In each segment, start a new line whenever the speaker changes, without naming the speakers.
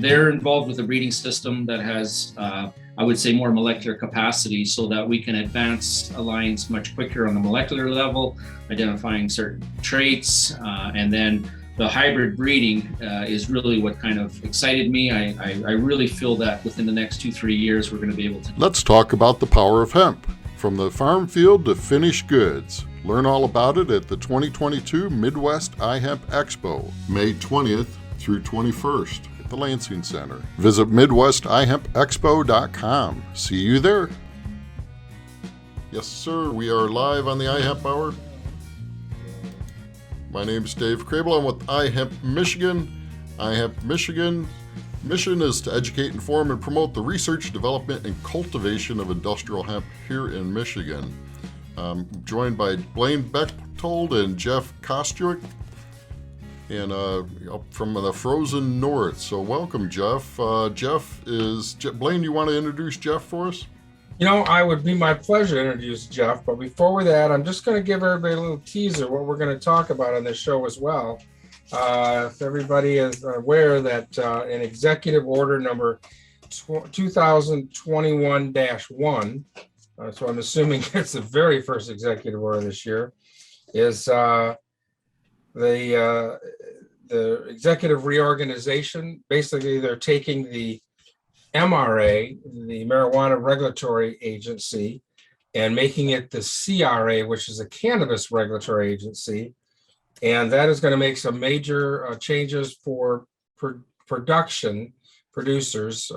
they're involved with a breeding system that has, I would say, more molecular capacity so that we can advance lines much quicker on the molecular level, identifying certain traits. And then the hybrid breeding is really what kind of excited me. I really feel that within the next 2-3 years, we're going to be able to.
Let's talk about the power of hemp, from the farm field to finished goods. Learn all about it at the 2022 Midwest iHemp Expo, May 20th through 21st at the Lansing Center. Visit MidwestIHempExpo.com. See you there. Yes, sir. We are live on the iHemp Hour. My name is Dave Crable. I'm with iHemp Michigan. iHemp Michigan mission is to educate, inform, and promote the research, development, and cultivation of industrial hemp here in Michigan. I'm joined by Blaine Bechtold and Jeff Kostuik, and from the frozen north. So welcome, Jeff. Blaine, you want to introduce Jeff for us?
You know, I would be my pleasure to introduce Jeff, but before that, I'm just going to give everybody a little teaser what we're going to talk about on this show as well. If everybody is aware that in Executive Order number 2021-1, so I'm assuming it's the very first executive order this year, is the executive reorganization. Basically, they're taking the MRA, the Marijuana Regulatory Agency, and making it the CRA, which is a Cannabis Regulatory Agency. And that is going to make some major changes for producers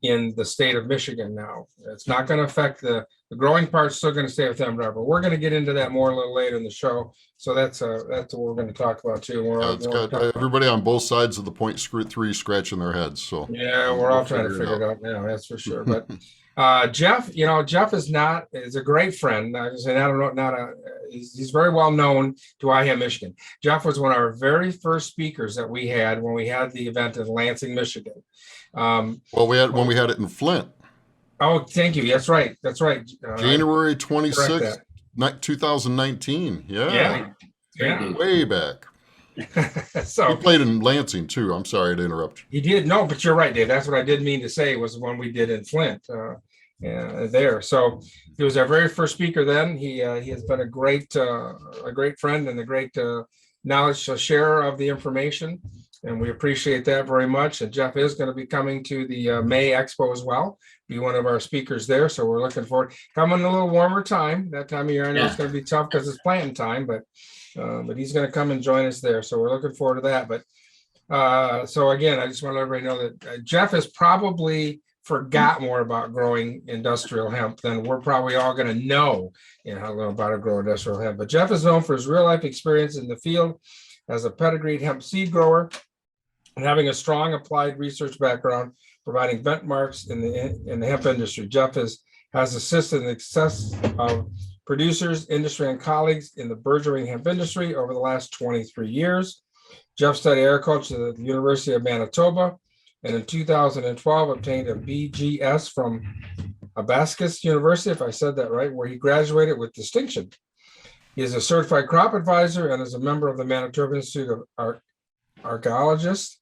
in the state of Michigan now. It's not going to affect the growing part's still going to stay with them, but we're going to get into that more a little later in the show. So that's what we're going to talk about too.
It's got everybody on both sides of the point three scratching their heads. So
yeah, we're all trying to figure it out now. That's for sure. But Jeff, Jeff is a great friend. He's very well known to iHemp Michigan. Jeff was one of our very first speakers that we had when we had the event in Lansing, Michigan. When
we had it in Flint.
Oh, thank you. That's right.
January 26th, 2019. Yeah. Way back.
So
he played in Lansing too. I'm sorry to interrupt you.
He did. No, but you're right, Dave. That's what I did mean to say was the one we did in Flint. There. So he was our very first speaker then. He has been a great friend and a great knowledge sharer of the information. And we appreciate that very much. And Jeff is going to be coming to the May Expo as well, be one of our speakers there. So we're looking forward. Coming a little warmer time. That time of year, I know it's going to be tough because it's planting time, but he's going to come and join us there. So we're looking forward to that. But so again, I just want to let everybody know that Jeff has probably forgot more about growing industrial hemp than we're probably all going to know about to grow industrial hemp. But Jeff is known for his real life experience in the field as a pedigreed hemp seed grower, and having a strong applied research background, providing benchmarks in the hemp industry. Jeff has assisted in the success of producers, industry, and colleagues in the burgeoning hemp industry over the last 23 years. Jeff studied agriculture at the University of Manitoba, and in 2012 obtained a BGS from Athabasca University, if I said that right, where he graduated with distinction. He is a certified crop advisor and is a member of the Manitoba Institute of Agrologists.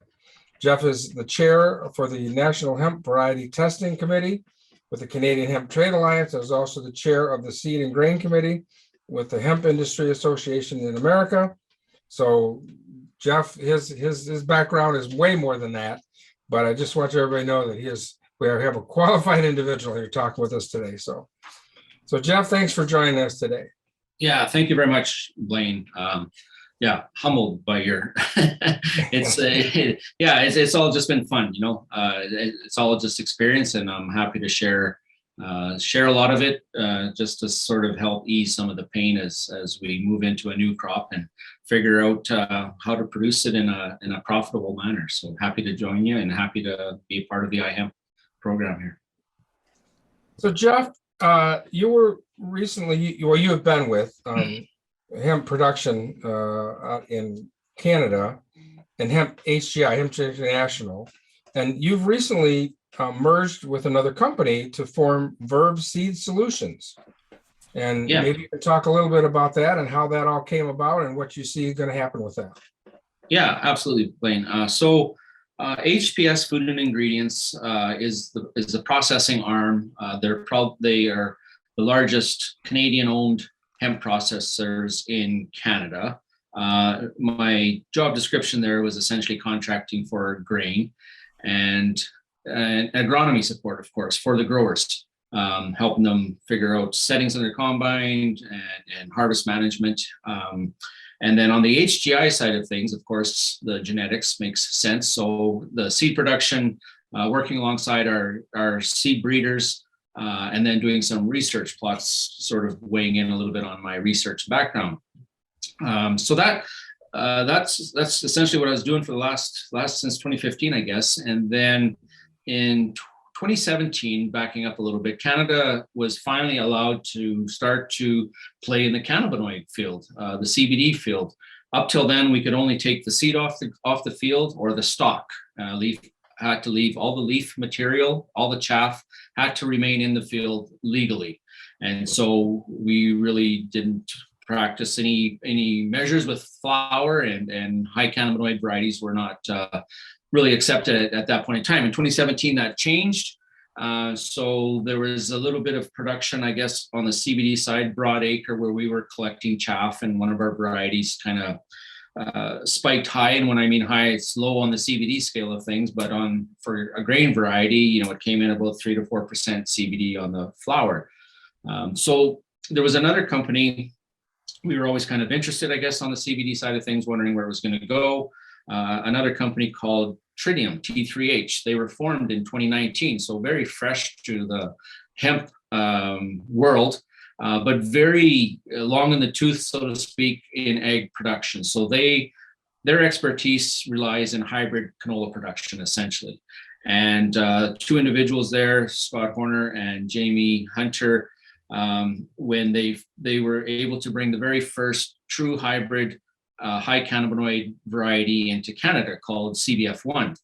Jeff is the chair for the National Hemp Variety Testing Committee with the Canadian Hemp Trade Alliance, and is also the chair of the Seed and Grain Committee with the Hemp Industries Association in America. So Jeff, his background is way more than that, but I just want everybody to know that we have a qualified individual here talking with us today. So Jeff, thanks for joining us today.
Yeah, thank you very much, Blaine. Humbled by your it's all just been fun, it's all just experience, and I'm happy to share a lot of it just to sort of help ease some of the pain as we move into a new crop and figure out how to produce it in a profitable manner. So happy to join you and happy to be a part of the iHemp program here.
So Jeff, you were recently, you have been with Hemp Production out in Canada and Hemp HGI, Hemp International, and you've recently merged with another company to form Verb Seed Solutions. And maybe you can talk a little bit about that and how that all came about and what you see is going to happen with that.
Yeah, absolutely, Blaine. So HPS Food and Ingredients is the processing arm. They are the largest Canadian-owned hemp processors in Canada. My job description there was essentially contracting for grain and agronomy support, of course, for the growers, helping them figure out settings in their combine and harvest management. And then on the HGI side of things, of course, the genetics makes sense. So the seed production, working alongside our seed breeders, and then doing some research plots, sort of weighing in a little bit on my research background. So that's essentially what I was doing for the last since 2015, I guess. And then in 2017, backing up a little bit, Canada was finally allowed to start to play in the cannabinoid field, the CBD field. Up till then, we could only take the seed off the field or the stalk. Leaf had to leave, all the leaf material, all the chaff had to remain in the field legally. And so we really didn't practice any measures with flower, and high cannabinoid varieties were not really accepted at that point in time. In 2017, that changed. So there was a little bit of production, I guess, on the CBD side, broad acre, where we were collecting chaff, and one of our varieties kind of spiked high. And when I mean high, it's low on the CBD scale of things, but for a grain variety, it came in about 3 to 4% CBD on the flower. So there was another company. We were always kind of interested, I guess, on the CBD side of things, wondering where it was going to go. Another company called Tritium, T3H. They were formed in 2019, so very fresh to the hemp world, but very long in the tooth, so to speak, in egg production. So their expertise relies in hybrid canola production, essentially. And two individuals there, Scott Horner and Jamie Hunter, when they were able to bring the very first true hybrid high cannabinoid variety into Canada called CBF1.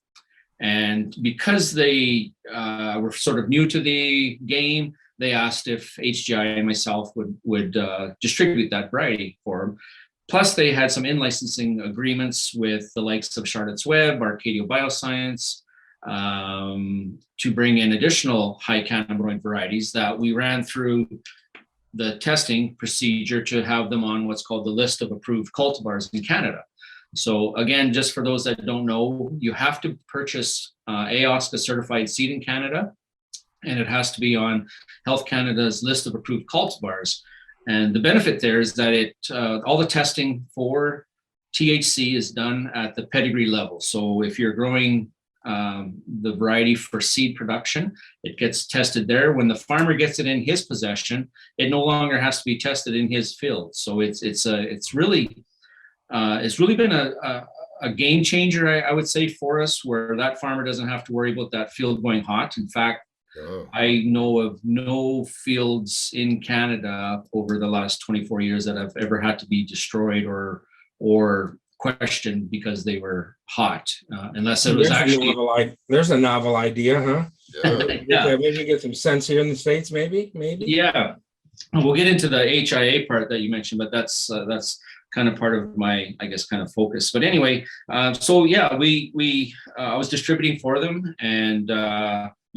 And because they were sort of new to the game, they asked if HGI and myself would distribute that variety for them. Plus, they had some in-licensing agreements with the likes of Charlotte's Web, Arcadia Bioscience, to bring in additional high cannabinoid varieties that we ran through the testing procedure to have them on what's called the list of approved cultivars in Canada. So again, just for those that don't know, you have to purchase AOSCA certified seed in Canada, and it has to be on Health Canada's list of approved cultivars. And the benefit there is that all the testing for THC is done at the pedigree level. So if you're growing the variety for seed production, it gets tested there. When the farmer gets it in his possession, it no longer has to be tested in his field. So it's really been a game changer, I would say, for us, where that farmer doesn't have to worry about that field going hot. In fact, I know of no fields in Canada over the last 24 years that have ever had to be destroyed or questioned because they were hot, unless it was
there's a novel idea, huh?
Yeah.
Maybe get some sense here in the States, maybe.
Yeah, we'll get into the HIA part that you mentioned, but that's kind of part of my, I guess, kind of focus. But anyway, so yeah, I was distributing for them, and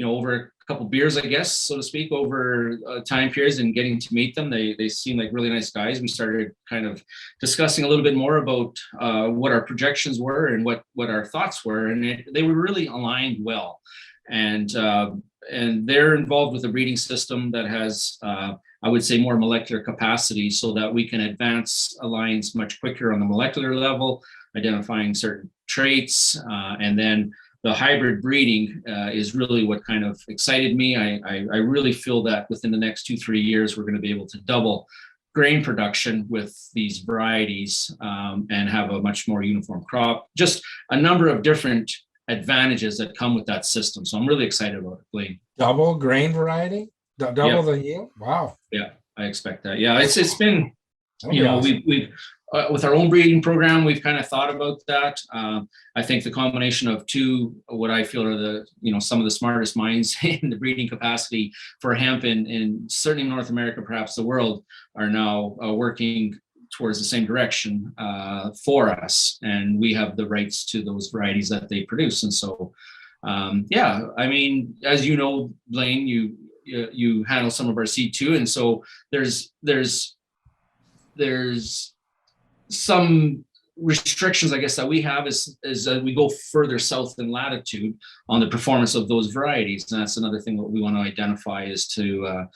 over a couple beers, I guess, so to speak, over time periods, and getting to meet them. They seem like really nice guys. We started kind of discussing a little bit more about what our projections were and what our thoughts were, and they were really aligned well. And they're involved with a breeding system that has, I would say, more molecular capacity, so that we can advance lines much quicker on the molecular level, identifying certain traits, and then the hybrid breeding is really what kind of excited me. I really feel that within the next 2-3 years, we're going to be able to double grain production with these varieties, and have a much more uniform crop. Just a number of different advantages that come with that system. So I'm really excited about it, Blaine.
Double grain variety? Double the yield? Wow.
Yeah, I expect that. Yeah, it's been,
awesome.
we've with our own breeding program, we've kind of thought about that. I think the combination of two, what I feel are some of the smartest minds in the breeding capacity for hemp in certainly North America, perhaps the world, are now working towards the same direction for us, and we have the rights to those varieties that they produce. And so, yeah, I mean, as you know, Blaine, you handle some of our seed too, and so there's some restrictions, I guess, that we have is that we go further south in latitude on the performance of those varieties, and that's another thing that we want to identify is to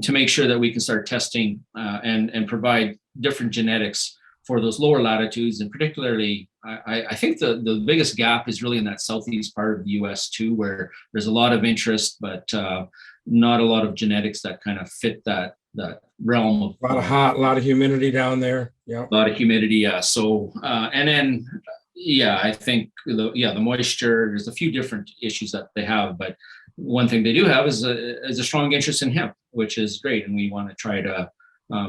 make sure that we can start testing and provide different genetics for those lower latitudes, and particularly, I think the biggest gap is really in that southeast part of the U.S. too, where there's a lot of interest, but not a lot of genetics that kind of fit that realm of
A lot of hot, a lot of humidity down there. Yeah.
A lot of humidity, yeah. So, and then, yeah, I think the moisture. There's a few different issues that they have, but one thing they do have is a strong interest in hemp, which is great, and we want to try to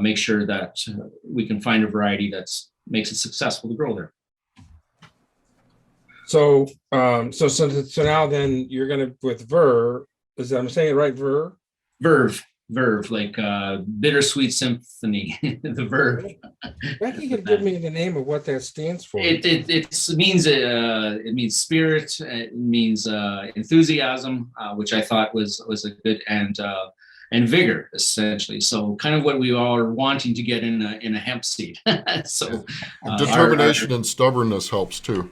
make sure that we can find a variety that makes it successful to grow there.
So, so now then you're gonna with Ver. Is that I'm saying it right?
Verve, like bittersweet symphony, the Verve.
I think you could give me the name of what that stands for.
It means spirit. It means enthusiasm, which I thought was a good, and vigor, essentially. So kind of what we are wanting to get in a hemp seed. So
determination and stubbornness helps too.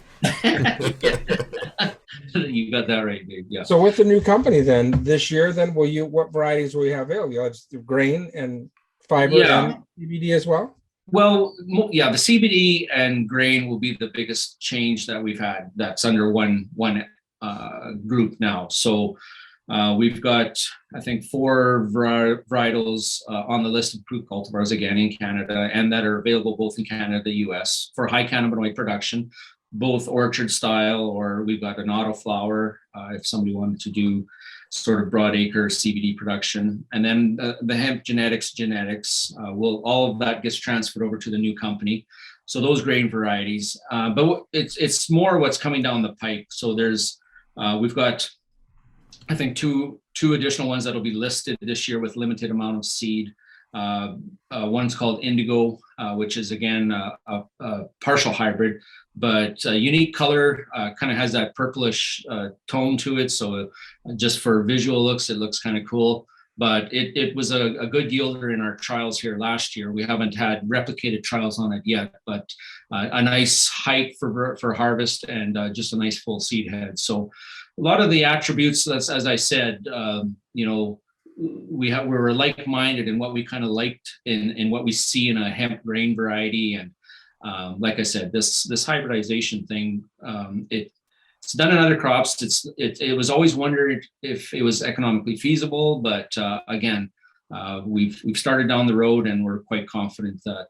You got that right, Dave. Yeah.
So with the new company then this year, then what varieties will you have available? You'll have grain and fiber and CBD as well?
Well, yeah, the CBD and grain will be the biggest change that we've had. That's under one group now. So we've got, I think, 4 varietals on the list of approved cultivars, again, in Canada, and that are available both in Canada and the US for high cannabinoid production, both orchard style, or we've got an auto flower if somebody wanted to do sort of broad acre CBD production. And then the hemp genetics, all of that gets transferred over to the new company. So those grain varieties, but it's more what's coming down the pike. So we've got, I think, two additional ones that'll be listed this year with limited amount of seed. One's called Indigo, which is again a partial hybrid, but unique color, kind of has that purplish tone to it. So just for visual looks, it looks kind of cool. But it was a good yielder in our trials here last year. We haven't had replicated trials on it yet, but a nice height for harvest and just a nice full seed head. So a lot of the attributes, that's, as I said, we're like-minded in what we kind of liked in what we see in a hemp grain variety. And like I said, this hybridization thing, it's done in other crops. It was always wondered if it was economically feasible, but again, we've started down the road, and we're quite confident that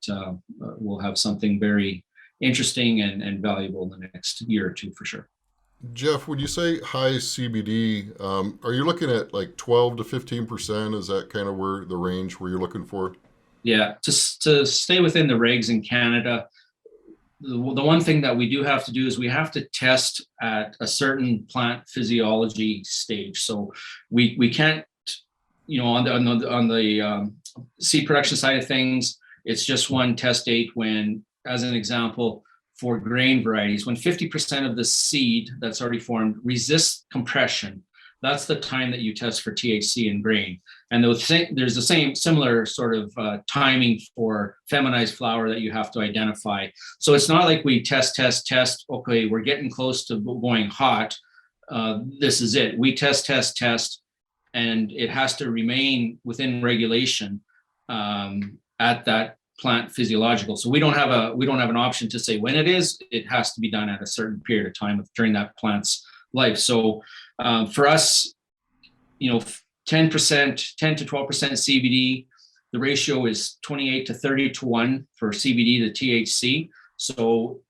we'll have something very interesting and valuable in the next year or two for sure.
Jeff, when you say high CBD, are you looking at like 12 to 15%? Is that kind of where the range where you're looking for?
Yeah, to stay within the regs in Canada, the one thing that we do have to do is we have to test at a certain plant physiology stage. So we can't, on the seed production side of things, it's just one test date when, as an example, for grain varieties, when 50% of the seed that's already formed resists compression, that's the time that you test for THC in grain. And there's the similar sort of timing for feminized flower that you have to identify. So it's not like we test. Okay, we're getting close to going hot. This is it. We test, and it has to remain within regulation at that plant physiological. So we don't have an option to say when it is. It has to be done at a certain period of time during that plant's life. So for us, 10% to 12% CBD, the ratio is 28 to 30 to 1 for CBD to THC. So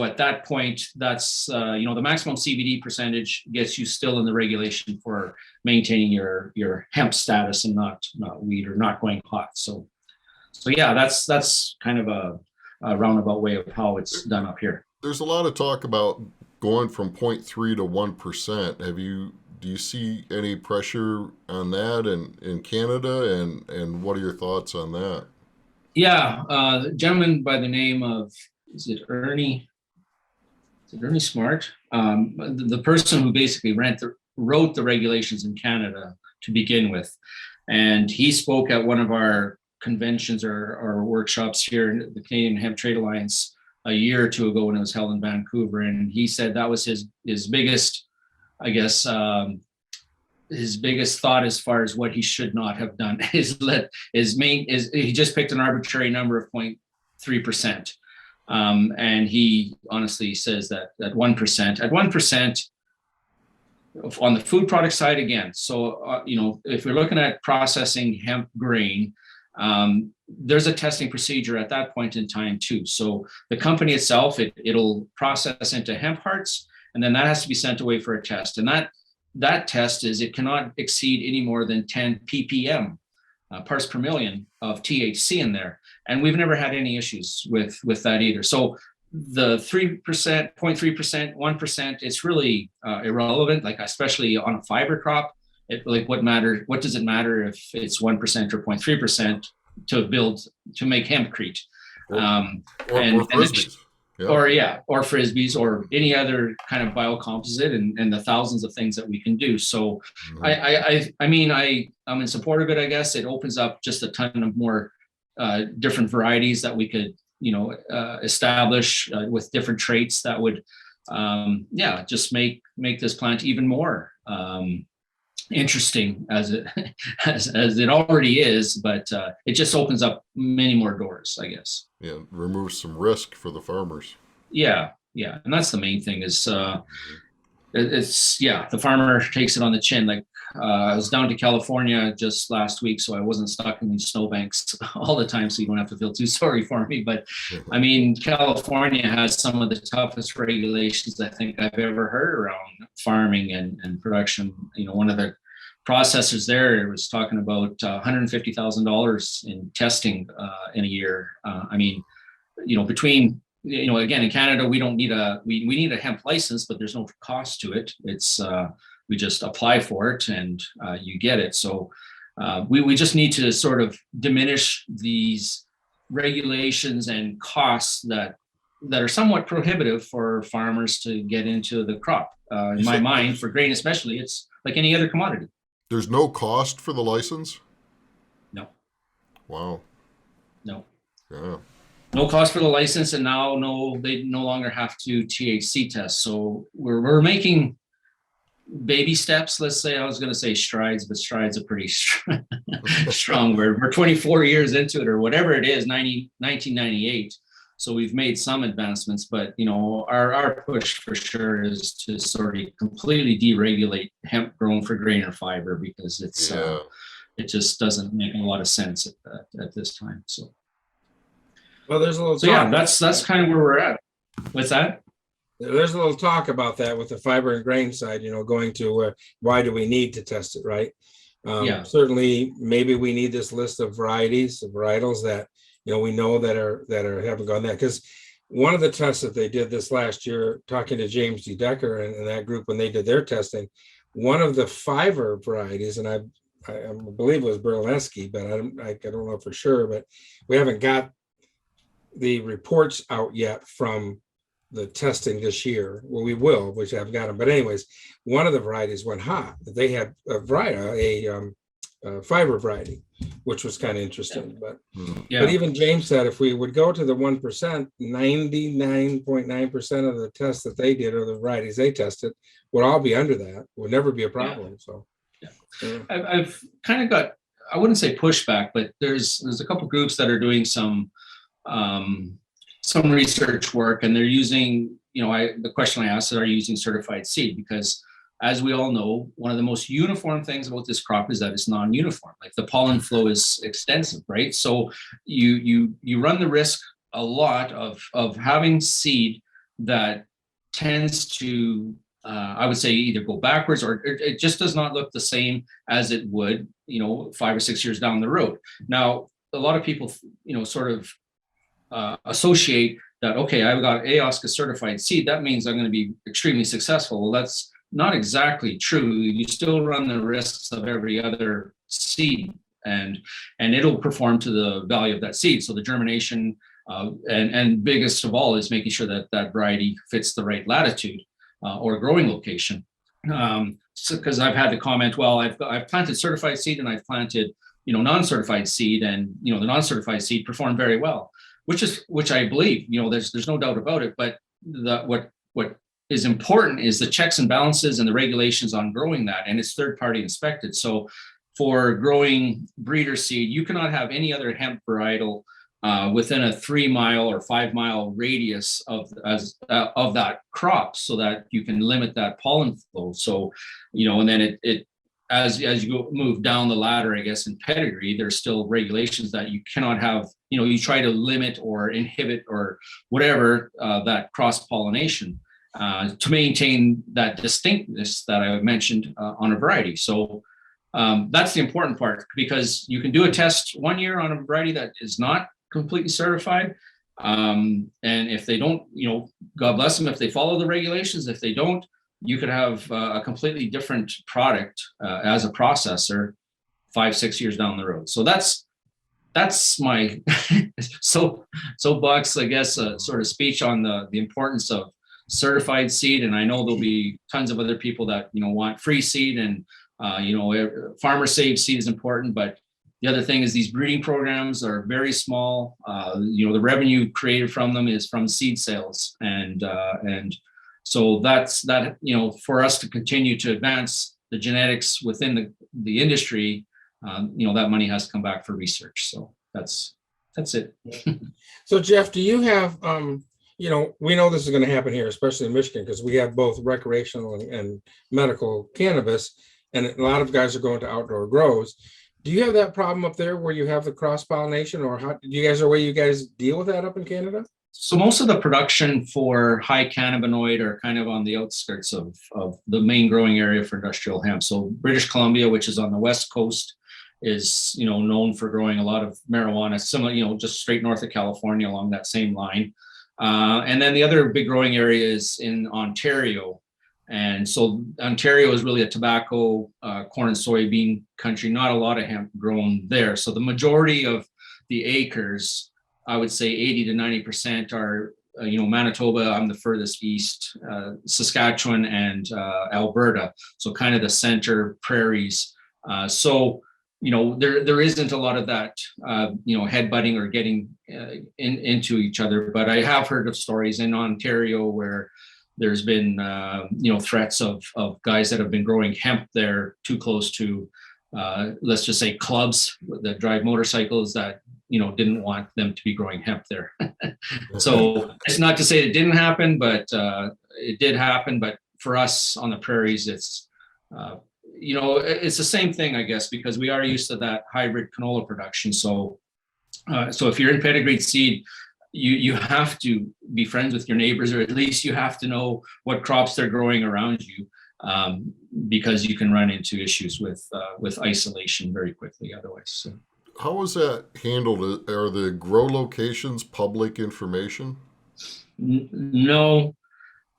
at that point, that's the maximum CBD percentage gets you still in the regulation for maintaining your hemp status and not weed or not going hot. So yeah, that's kind of a roundabout way of how it's done up here.
There's a lot of talk about going from 0.3 to 1%. Do you see any pressure on that in Canada, and what are your thoughts on that?
Yeah, a gentleman by the name of, is it Ernie Smart? The person who basically wrote the regulations in Canada to begin with. And he spoke at one of our conventions or workshops here in the Canadian Hemp Trade Alliance a year or two ago when it was held in Vancouver. And he said that was his biggest, I guess, his biggest thought as far as what he should not have done he just picked an arbitrary number of 0.3%. And he honestly says that at 1%, on the food product side again. So, if we're looking at processing hemp grain, there's a testing procedure at that point in time too. So the company itself, it'll process into hemp hearts, and then that has to be sent away for a test. And that test is it cannot exceed any more than 10 ppm, parts per million of THC in there. And we've never had any issues with that either. So the 3%, 0.3%, 1%, it's really irrelevant, like especially on a fiber crop. What does it matter if it's 1% or 0.3% to make hempcrete?
Or frisbees.
Or frisbees or any other kind of biocomposite and the thousands of things that we can do. So I'm in support of it. I guess it opens up just a ton of more different varieties that we could establish with different traits that would just make this plant even more interesting as it already is, but it just opens up many more doors, I guess.
Yeah, removes some risk for the farmers.
Yeah, and that's the main thing is the farmer takes it on the chin. Like I was down to California just last week, so I wasn't stuck in these snowbanks all the time, so you don't have to feel too sorry for me. But I mean, California has some of the toughest regulations I think I've ever heard around farming and production. One of the processors there was talking about $150,000 in testing in a year. Between again, in Canada, we don't need we need a hemp license, but there's no cost to it. It's we just apply for it and you get it. So we just need to sort of diminish these regulations and costs that are somewhat prohibitive for farmers to get into the crop. In my mind, for grain especially, it's like any other commodity.
There's no cost for the license?
No.
Wow.
No.
Yeah.
No cost for the license, and now they no longer have to THC test. So we're making baby steps. Let's say, I was going to say strides, but strides are pretty strong word. We're 24 years into it, or whatever it is, 1998. So we've made some advancements, but our push for sure is to sort of completely deregulate hemp grown for grain or fiber, because it just doesn't make a lot of sense at this time. So.
Well, there's a little.
So yeah, that's kind of where we're at. What's that?
There's a little talk about that with the fiber and grain side. Going to why do we need to test it, right? Certainly, maybe we need this list of varietals that we know that haven't gone that, because one of the tests that they did this last year, talking to James D. Decker and that group when they did their testing, one of the fiber varieties, and I believe it was Berlineski, but I don't know for sure, but we haven't got the reports out yet from the testing this year. Well, we will, which I've got them. But anyways, one of the varieties went hot. They had a fiber variety, which was kind of interesting. But even James said if we would go to the 1%, 99.9% of the tests that they did, or the varieties they tested, would all be under that. Would never be a problem. So
I've kind of got, I wouldn't say pushback, but there's a couple groups that are doing some research work, and they're using, the question I asked is, are you using certified seed? Because as we all know, one of the most uniform things about this crop is that it's non-uniform. Like the pollen flow is extensive, right? So you run the risk a lot of having seed that tends to, I would say, either go backwards or it just does not look the same as it would, 5 or 6 years down the road. Now, a lot of people, sort of associate that, okay, I've got AOSCA certified seed, that means I'm going to be extremely successful. Well, that's not exactly true. You still run the risks of every other seed and it'll perform to the value of that seed. So the germination, and biggest of all is making sure that that variety fits the right latitude or growing location. Because I've had the comment, well, I've planted certified seed and I've planted, non-certified seed, and the non-certified seed performed very well, which I believe, there's no doubt about it. But what is important is the checks and balances and the regulations on growing that, and it's third-party inspected. So for growing breeder seed, you cannot have any other hemp varietal within a 3-mile or 5-mile radius of that crop, so that you can limit that pollen flow. So, and then it as you move down the ladder, I guess, in pedigree, there's still regulations that you cannot have, you try to limit or inhibit or whatever that cross-pollination to maintain that distinctness that I mentioned on a variety. So that's the important part, because you can do a test 1 year on a variety that is not completely certified. And if they don't, God bless them if they follow the regulations. If they don't, you could have a completely different product as a processor 5-6 years down the road. So that's my soapbox, I guess, sort of speech on the importance of certified seed. And I know there'll be tons of other people that want free seed, and farmer saved seed is important. But the other thing is these breeding programs are very small. The revenue created from them is from seed sales, and so that's that. For us to continue to advance the genetics within the industry, that money has to come back for research. So that's it.
So Jeff, do you have we know this is going to happen here, especially in Michigan, because we have both recreational and medical cannabis, and a lot of guys are going to outdoor grows. Do you have that problem up there where you have the cross-pollination, or how do you guys, or way you guys deal with that up in Canada?
So most of the production for high cannabinoid are kind of on the outskirts of the main growing area for industrial hemp. So British Columbia, which is on the west coast, is known for growing a lot of marijuana, similar, just straight north of California along that same line. And then the other big growing area is in Ontario. And so Ontario is really a tobacco, corn and soybean country, not a lot of hemp grown there. So the majority of the acres, I would say 80 to 90% are, Manitoba, I'm the furthest east, Saskatchewan and Alberta. So kind of the center prairies. So there isn't a lot of that, headbutting or getting into each other. But I have heard of stories in Ontario where there's been, threats of guys that have been growing hemp there too close to, let's just say, clubs that drive motorcycles that, didn't want them to be growing hemp there. So it's not to say it didn't happen, but it did happen. But for us on the prairies, it's, it's the same thing, I guess, because we are used to that hybrid canola production. So if you're in pedigreed seed, you have to be friends with your neighbors, or at least you have to know what crops they're growing around you, because you can run into issues with isolation very quickly otherwise. So.
How was that handled? Are the grow locations public information?
No,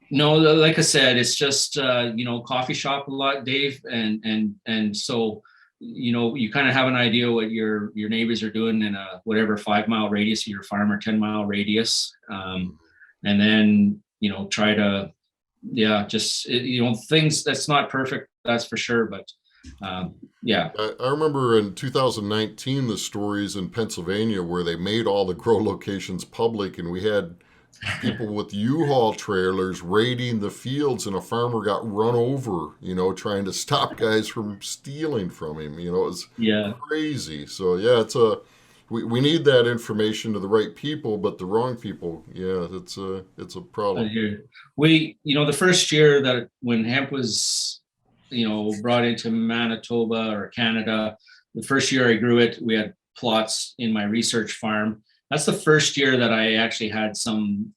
like I said, it's just coffee shop a lot, Dave, and so you kind of have an idea what your neighbors are doing in a whatever 5-mile radius of your farm or 10-mile radius, and then try to things that's not perfect, that's for sure, but yeah.
I remember in 2019 the stories in Pennsylvania where they made all the grow locations public, and we had people with U-Haul trailers raiding the fields, and a farmer got run over, trying to stop guys from stealing from him. It was crazy. So yeah, we need that information to the right people, but the wrong people, it's a problem.
The first year that when hemp was brought into Manitoba or Canada, the first year I grew it, we had plots in my research farm. That's the first year that I actually had some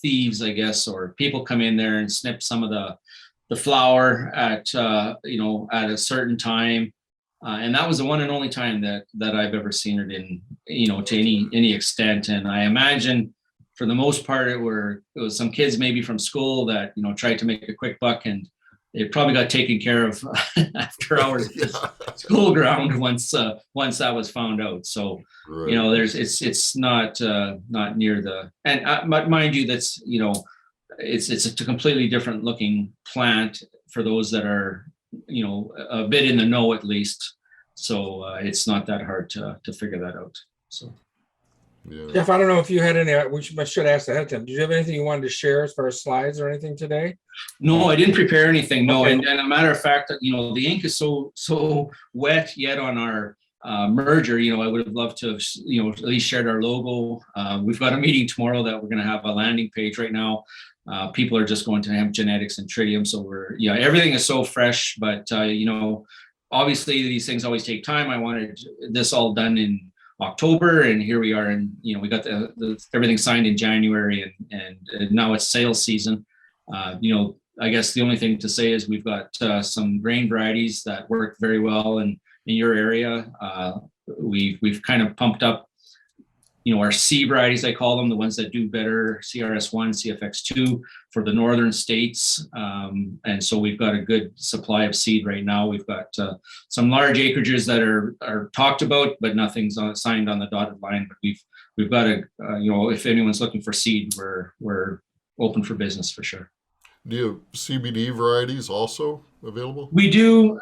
thieves, I guess, or people come in there and snip some of the flower at a certain time, and that was the one and only time that I've ever seen it in to any extent. And I imagine for the most part it was some kids maybe from school that tried to make a quick buck and it probably got taken care of after hours at the school ground once that was found out. So
Right.
you know, it's not near the, and mind you, that's, you know, it's a completely different looking plant for those that are, you know, a bit in the know at least. So it's not that hard to figure that out. So.
Yeah.
Jeff, I don't know if you had any, should ask ahead of time. Did you have anything you wanted to share as far as slides or anything today?
No, I didn't prepare anything. No,
Okay.
and a matter of fact, you know, the ink is so wet yet on our merger. You know, I would have loved to have, you know, at least shared our logo. We've got a meeting tomorrow that we're going to have a landing page right now. People are just going to Hemp Genetics and Tritium, so everything is so fresh. But you know, obviously these things always take time. I wanted this all done in October, and here we are, and you know, we got the everything signed in January, and now it's sales season. You know, I guess the only thing to say is we've got some grain varieties that work very well in your area. We've kind of pumped up, you know, our C varieties, I call them, the ones that do better, CRS1, CFX2 for the northern states. And so we've got a good supply of seed right now. We've got some large acreages that are talked about, but nothing's signed on the dotted line. But we've got a, you know, if anyone's looking for seed, we're open for business for sure.
Do you have CBD varieties also available?
We do.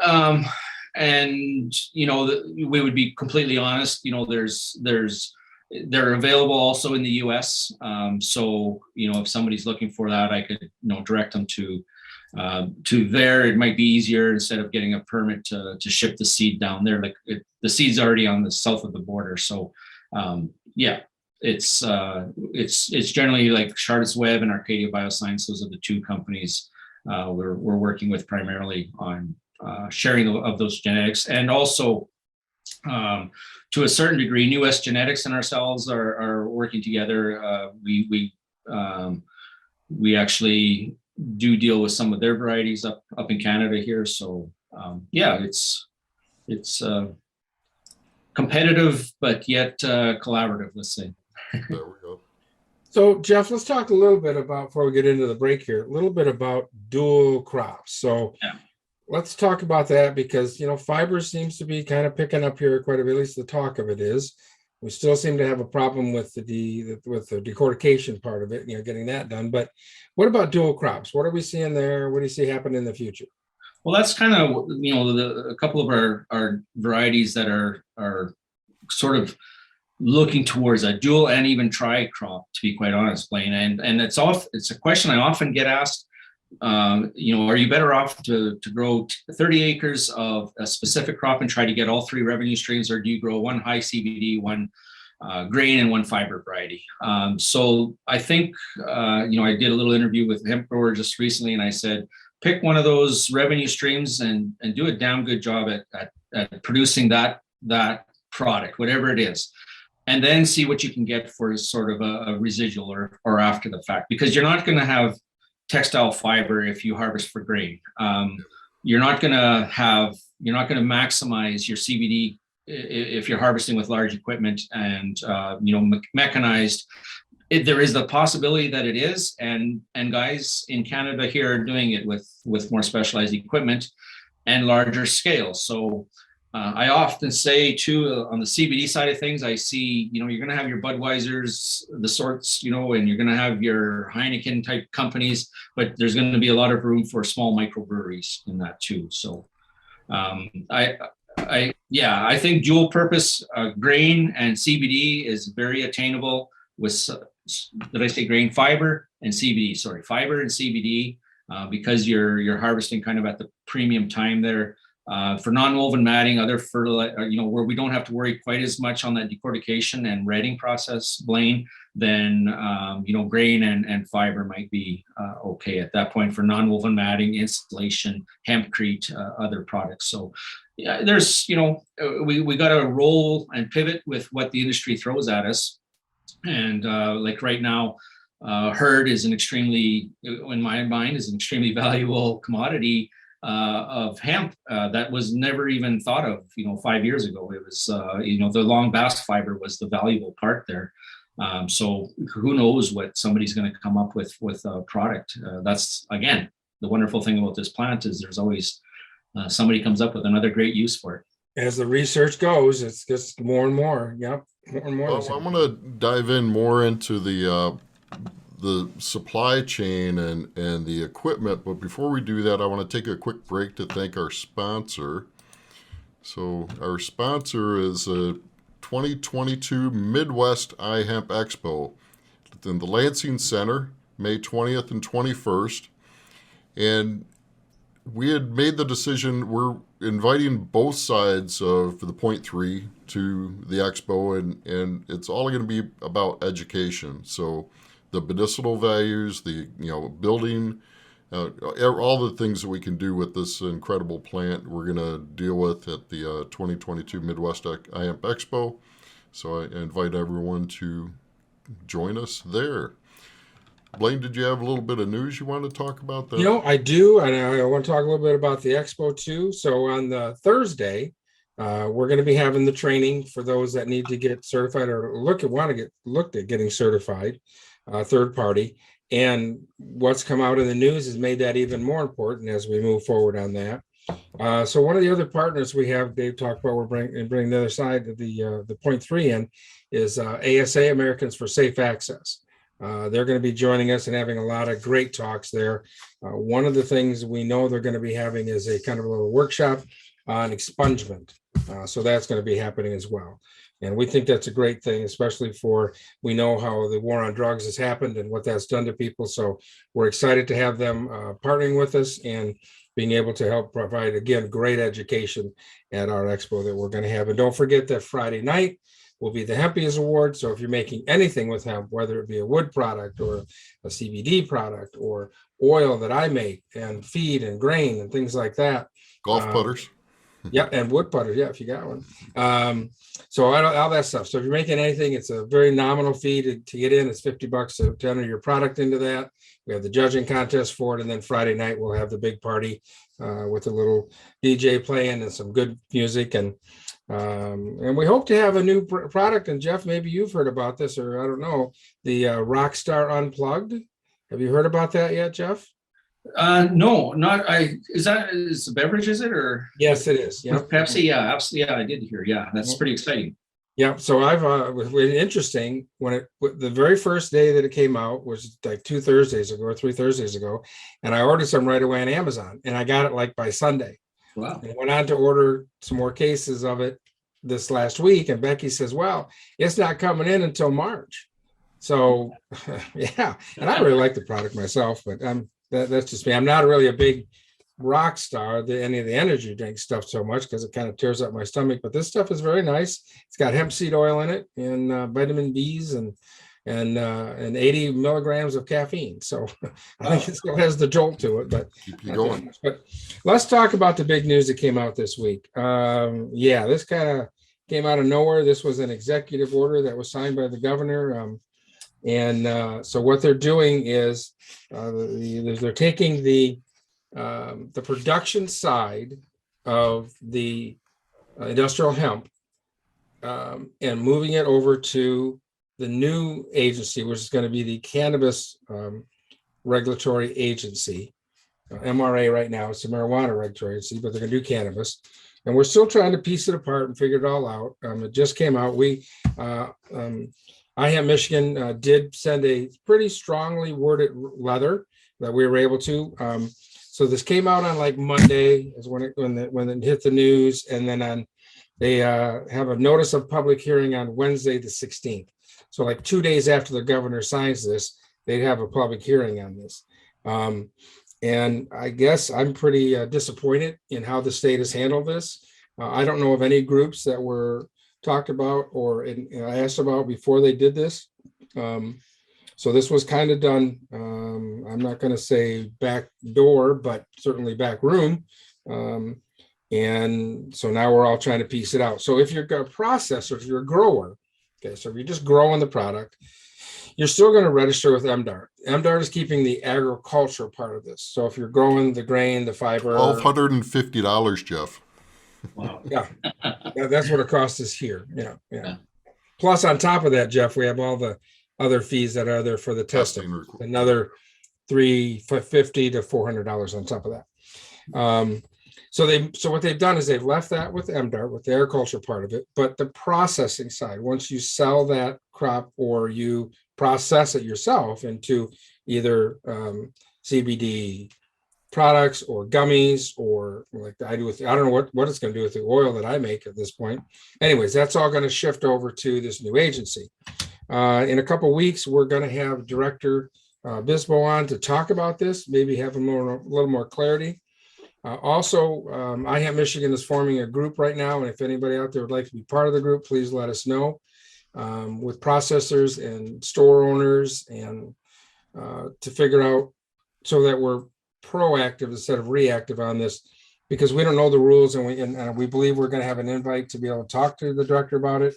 And, you know, we would be completely honest, you know, they're available also in the US. So, you know, if somebody's looking for that, I could, you know, direct them to there. It might be easier instead of getting a permit to ship the seed down there. Like the seed's already on the south of the border. So, yeah, it's generally like Charlotte's Web and Arcadia Bioscience. Those are the two companies we're working with primarily on sharing of those genetics, and also to a certain degree, US Genetics and ourselves are working together. We actually do deal with some of their varieties up in Canada here. So yeah, it's competitive, but yet collaborative, let's say.
There we go.
So Jeff, let's talk a little bit about, before we get into the break here, a little bit about dual crops. So yeah. Let's talk about that, because, you know, fiber seems to be kind of picking up here quite a bit, at least the talk of it is. We still seem to have a problem with the decortication part of it, you know, getting that done. But what about dual crops? What are we seeing there? What do you see happen in the future?
Well, that's kind of, you know, a couple of our varieties that are sort of looking towards a dual and even tri crop, to be quite honest, Blaine. And it's a question I often get asked. You know, are you better off to grow 30 acres of a specific crop and try to get all three revenue streams, or do you grow one high CBD, one grain, and one fiber variety? So I think, you know, I did a little interview with hemp grower just recently, and I said, pick one of those revenue streams and do a damn good job at producing that product, whatever it is. And then see what you can get for sort of a residual or after the fact, because you're not going to have textile fiber if you harvest for grain. You're not going to maximize your CBD if you're harvesting with large equipment and you know, mechanized. There is the possibility that it is, and guys in Canada here are doing it with more specialized equipment and larger scale. So I often say too, on the CBD side of things, I see, you know, you're going to have your Budweisers, the sorts, you know, and you're going to have your Heineken type companies, but there's going to be a lot of room for small microbreweries in that too. So I think dual purpose grain and CBD is very attainable with, did I say grain, fiber and CBD? Sorry, fiber and CBD, because you're harvesting kind of at the premium time there. For non-woven matting, other fertilizer, you know, where we don't have to worry quite as much on that decortication and redding process, Blaine, then, you know, grain and fiber might be okay at that point for non-woven matting, insulation, hempcrete, other products. So yeah, there's, you know, we got to roll and pivot with what the industry throws at us. And like right now, herd is an extremely, in my mind, is an extremely valuable commodity of hemp that was never even thought of, you know, 5 years ago. It was, you know, the long bast fiber was the valuable part there. So who knows what somebody's going to come up with a product. That's, again, the wonderful thing about this plant is there's always somebody comes up with another great use for it.
As the research goes, it's just more and more. Yep, more and more.
Well, I'm going to dive in more into the supply chain and the equipment. But before we do that, I want to take a quick break to thank our sponsor. So our sponsor is a 2022 Midwest iHemp Expo in the Lansing Center, May 20th and 21st. And we had made the decision, we're inviting both sides of the 0.3 to the expo, and it's all going to be about education. So the medicinal values, the building, all the things that we can do with this incredible plant, we're going to deal with at the 2022 Midwest iHemp Expo. So I invite everyone to join us there. Blaine, did you have a little bit of news you want to talk about that?
I do, and I want to talk a little bit about the expo too. So on the Thursday, we're going to be having the training for those that need to get certified or want to looked at getting certified, third party. And what's come out in the news has made that even more important as we move forward on that. So one of the other partners we have, Dave talked about, we're bringing the other side of the 0.3 in, is ASA, Americans for Safe Access. They're going to be joining us and having a lot of great talks there. One of the things we know they're going to be having is a kind of a little workshop on expungement. So that's going to be happening as well. And we think that's a great thing, especially we know how the war on drugs has happened and what that's done to people. So we're excited to have them partnering with us and being able to help provide, again, great education at our expo that we're going to have. And don't forget that Friday night will be the Hempies Award. So if you're making anything with hemp, whether it be a wood product or a CBD product or oil that I make and feed and grain and things like that.
Golf putters.
Yeah, and wood putters. Yeah, if you got one. So all that stuff. So if you're making anything, it's a very nominal fee to get in. It's $50 to enter your product into that. We have the judging contest for it. And then Friday night, we'll have the big party with a little DJ playing and some good music. And we hope to have a new product. And Jeff, maybe you've heard about this, or I don't know, the Rockstar Unplugged. Have you heard about that yet, Jeff?
No, not is the beverage, is it, or?
Yes, it is. Yeah.
Pepsi. Yeah, absolutely. Yeah, I did hear. Yeah, that's pretty exciting.
Yeah. So I've interesting when the very first day that it came out was like 2 Thursdays ago or 3 Thursdays ago. And I ordered some right away on Amazon, and I got it like by Sunday.
Wow.
And went on to order some more cases of it this last week. And Becky says, well, it's not coming in until March. So yeah. And I really like the product myself, but that's just me. I'm not really a big rock star, any of the energy drink stuff so much because it kind of tears up my stomach. But this stuff is very nice. It's got hemp seed oil in it and vitamin B's and 80 milligrams of caffeine. So I think it still has the jolt to it. But
keep you going.
But let's talk about the big news that came out this week. This kind of came out of nowhere. This was an executive order that was signed by the governor. So what they're doing is they're taking the production side of the industrial hemp and moving it over to the new agency, which is going to be the Cannabis Regulatory Agency, MRA right now. It's the Marijuana Regulatory Agency, but they're going to do cannabis. And we're still trying to piece it apart and figure it all out. It just came out. iHemp Michigan did send a pretty strongly worded letter that we were able to. So this came out on like Monday is when it hit the news, and then they have a notice of public hearing on Wednesday the 16th. So like 2 days after the governor signs this, they'd have a public hearing on this. And I guess I'm pretty disappointed in how the state has handled this. I don't know of any groups that were talked about or asked about before they did this. So this was kind of done, I'm not going to say back door, but certainly back room. And so now we're all trying to piece it out. So if you're a processor, if you're a grower, okay, so if you're just growing the product, you're still going to register with MDART. MDART is keeping the agriculture part of this. So if you're growing the grain, the fiber.
$1,250, Jeff.
Wow.
Yeah, that's what it costs us here. Yeah. Plus, on top of that, Jeff, we have all the other fees that are there for the testing. Another $350 to $400 on top of that. So what they've done is they've left that with MDART, with the agriculture part of it, but the processing side, once you sell that crop or you process it yourself into either CBD products or gummies, or like I do with, I don't know what it's going to do with the oil that I make at this point. Anyways, that's all going to shift over to this new agency. In a couple of weeks, we're going to have Director Bisbo on to talk about this, maybe have a little more clarity. Also, iHemp Michigan is forming a group right now, and if anybody out there would like to be part of the group, please let us know. With processors and store owners, and to figure out so that we're proactive instead of reactive on this, because we don't know the rules, and we believe we're going to have an invite to be able to talk to the director about it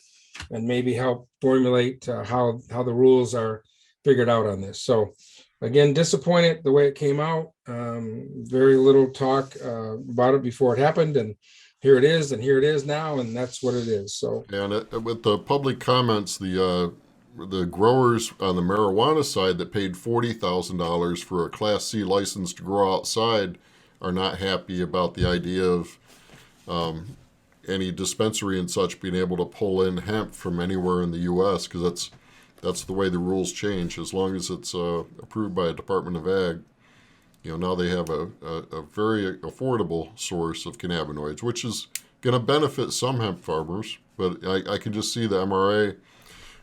and maybe help formulate how the rules are figured out on this. So again, disappointed the way it came out. Very little talk about it before it happened, and here it is, and here it is now, and that's what it is. So,
and with the public comments, the growers on the marijuana side that paid $40,000 for a Class C license to grow outside are not happy about the idea of any dispensary and such being able to pull in hemp from anywhere in the U.S. because that's the way the rules change. As long as it's approved by a Department of Ag, now they have a very affordable source of cannabinoids, which is going to benefit some hemp farmers. But I can just see the MRA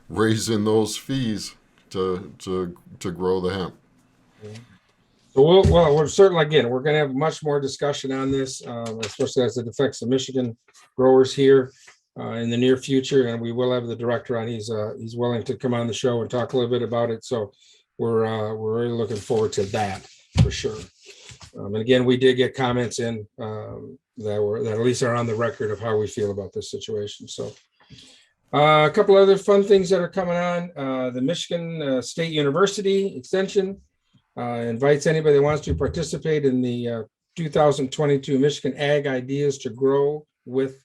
raising those fees to grow the hemp.
So we're certainly, again, we're going to have much more discussion on this, especially as it affects the Michigan growers here in the near future. And we will have the director on. He's willing to come on the show and talk a little bit about it. So we're really looking forward to that for sure. And again, we did get comments in that at least are on the record of how we feel about this situation. So a couple other fun things that are coming on. The Michigan State University Extension invites anybody that wants to participate in the 2022 Michigan Ag Ideas to Grow With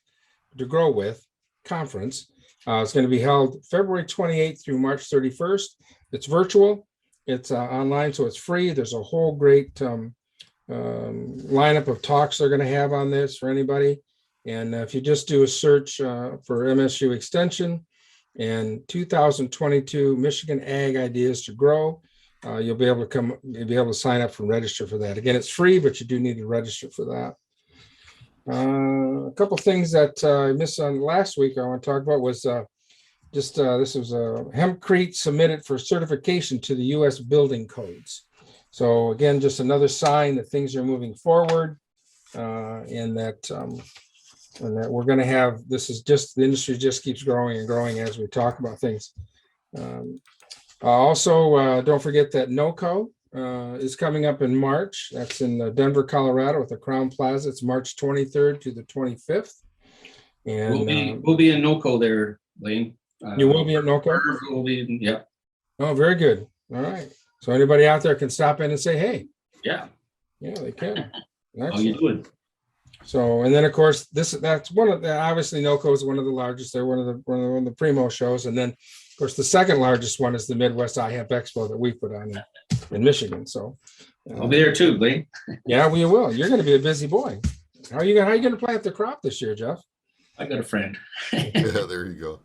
conference. It's going to be held February 28th through March 31st. It's virtual. It's online, so it's free. There's a whole great lineup of talks they're going to have on this for anybody. And if you just do a search for MSU Extension and 2022 Michigan Ag Ideas to Grow, you'll be able to sign up and register for that. Again, it's free, but you do need to register for that. A couple things that I missed on last week I want to talk about was this was a hempcrete submitted for certification to the U.S. building codes. So again, just another sign that things are moving forward, and that we're going to have, the industry just keeps growing and growing as we talk about things. Also, don't forget that NOCO is coming up in March. That's in Denver, Colorado at the Crown Plaza. It's March 23rd to the 25th. And
we'll be in NOCO there, Lane.
You will be at NOCO?
We'll be, yeah.
Oh, very good. All right. So anybody out there can stop in and say, hey.
Yeah.
Yeah, they can.
How you doing?
So, and then of course, that's one of the, obviously NOCO is one of the largest. They're one of the primo shows. And then of course, the second largest one is the Midwest iHemp Expo that we put on in Michigan. So
I'll be there too, Blaine.
Yeah, we will. You're going to be a busy boy. How are you going to plant the crop this year, Jeff?
I got a friend.
Yeah, there you go.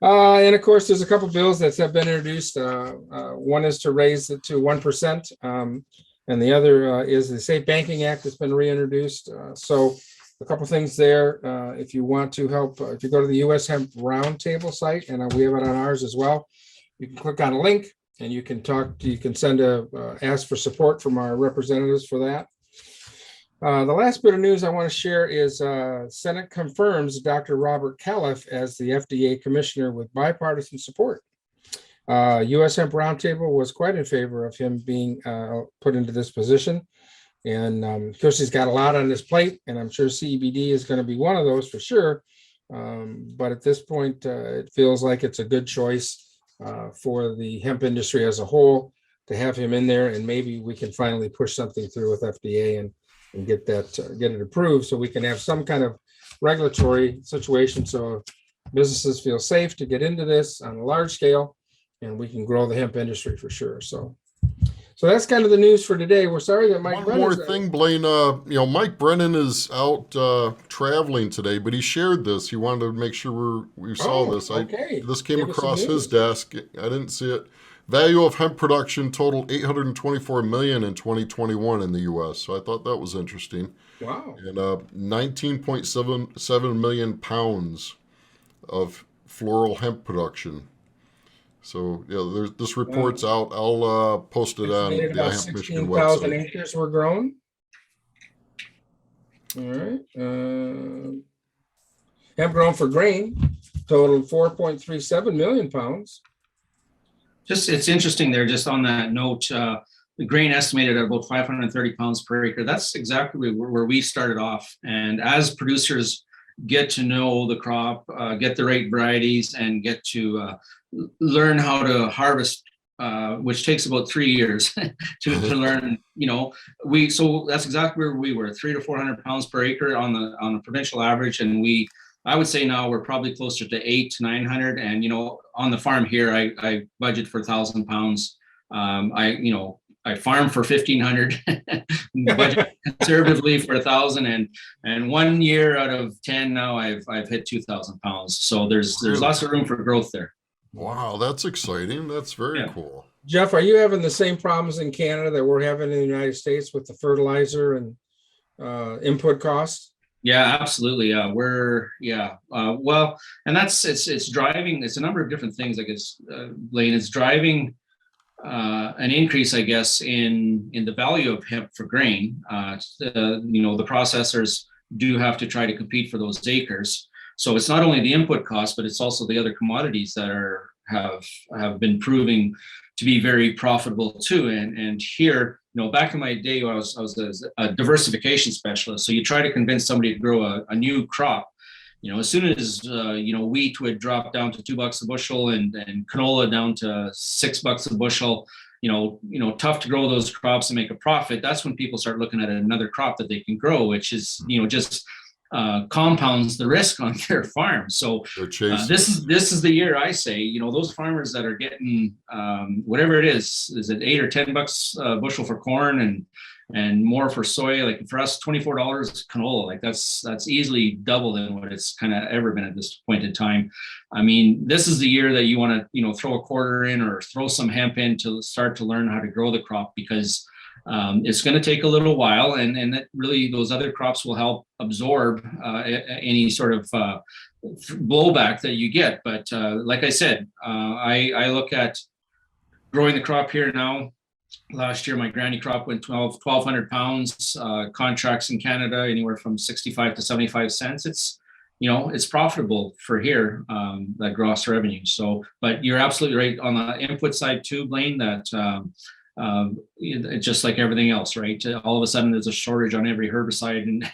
And of course, there's a couple bills that have been introduced. One is to raise it to 1%, and the other is the Safe Banking Act that's been reintroduced. So a couple things there. If you want to help, if you go to the US Hemp Roundtable site, and we have it on ours as well, you can click on a link and you can send ask for support from our representatives for that. The last bit of news I want to share is Senate confirms Dr. Robert Califf as the FDA commissioner with bipartisan support. US Hemp Roundtable was quite in favor of him being put into this position. And of course, he's got a lot on his plate, and I'm sure CBD is going to be one of those for sure. But at this point, it feels like it's a good choice for the hemp industry as a whole to have him in there, and maybe we can finally push something through with FDA and get it approved, so we can have some kind of regulatory situation so businesses feel safe to get into this on a large scale, and we can grow the hemp industry for sure. So that's kind of the news for today. We're sorry that Mike.
One more thing, Blaine. Mike Brennan is out traveling today, but he shared this. He wanted to make sure we saw this.
Okay.
This came across his desk. I didn't see it. Value of hemp production totaled $824 million in 2021 in the U.S. So I thought that was interesting.
Wow.
And 19.77 million pounds of floral hemp production. So yeah, this report's out. I'll post it on the iHemp Michigan website.
16,000 acres were grown. All right. Hemp grown for grain totaled 4.37 million pounds.
It's interesting there, just on that note, the grain estimated at about 530 pounds per acre. That's exactly where we started off. And as producers get to know the crop, get the right varieties, and get to learn how to harvest, which takes about 3 years to learn, so that's exactly where we were, 300 to 400 pounds per acre on the provincial average. And I would say now we're probably closer to 800 to 900. And, on the farm here, I budget for 1,000 pounds. I farm for 1,500, budget conservatively for 1,000, and 1 year out of 10 now I've hit 2,000 pounds. So there's lots of room for growth there.
Wow, that's exciting. That's very cool.
Jeff, are you having the same problems in Canada that we're having in the United States with the fertilizer and input costs?
Yeah, absolutely. Well, and it's driving. It's a number of different things, I guess, Blaine. It's driving an increase, I guess, in the value of hemp for grain. The processors do have to try to compete for those acres. So it's not only the input cost, but it's also the other commodities that have been proving to be very profitable too. And here, back in my day, I was a diversification specialist. So you try to convince somebody to grow a new crop. As soon as wheat would drop down to $2 a bushel and canola down to $6 a bushel, tough to grow those crops and make a profit. That's when people start looking at another crop that they can grow, which is just compounds the risk on their farm. So this is the year, I say, those farmers that are getting whatever it is it $8 or $10 a bushel for corn and more for soy? Like for us, $24 canola, like that's easily double than what it's kind of ever been at this point in time. I mean, this is the year that you want to throw a quarter in or throw some hemp in to start to learn how to grow the crop, because it's going to take a little while, and that really those other crops will help absorb any sort of blowback that you get. But like I said, I look at growing the crop here now. Last year, my granny crop went 1,200 pounds. Contracts in Canada anywhere from 65 to 75 cents. It's profitable for here, that gross revenue. So, but you're absolutely right on the input side too, Blaine. That just like everything else, right? All of a sudden, there's a shortage on every herbicide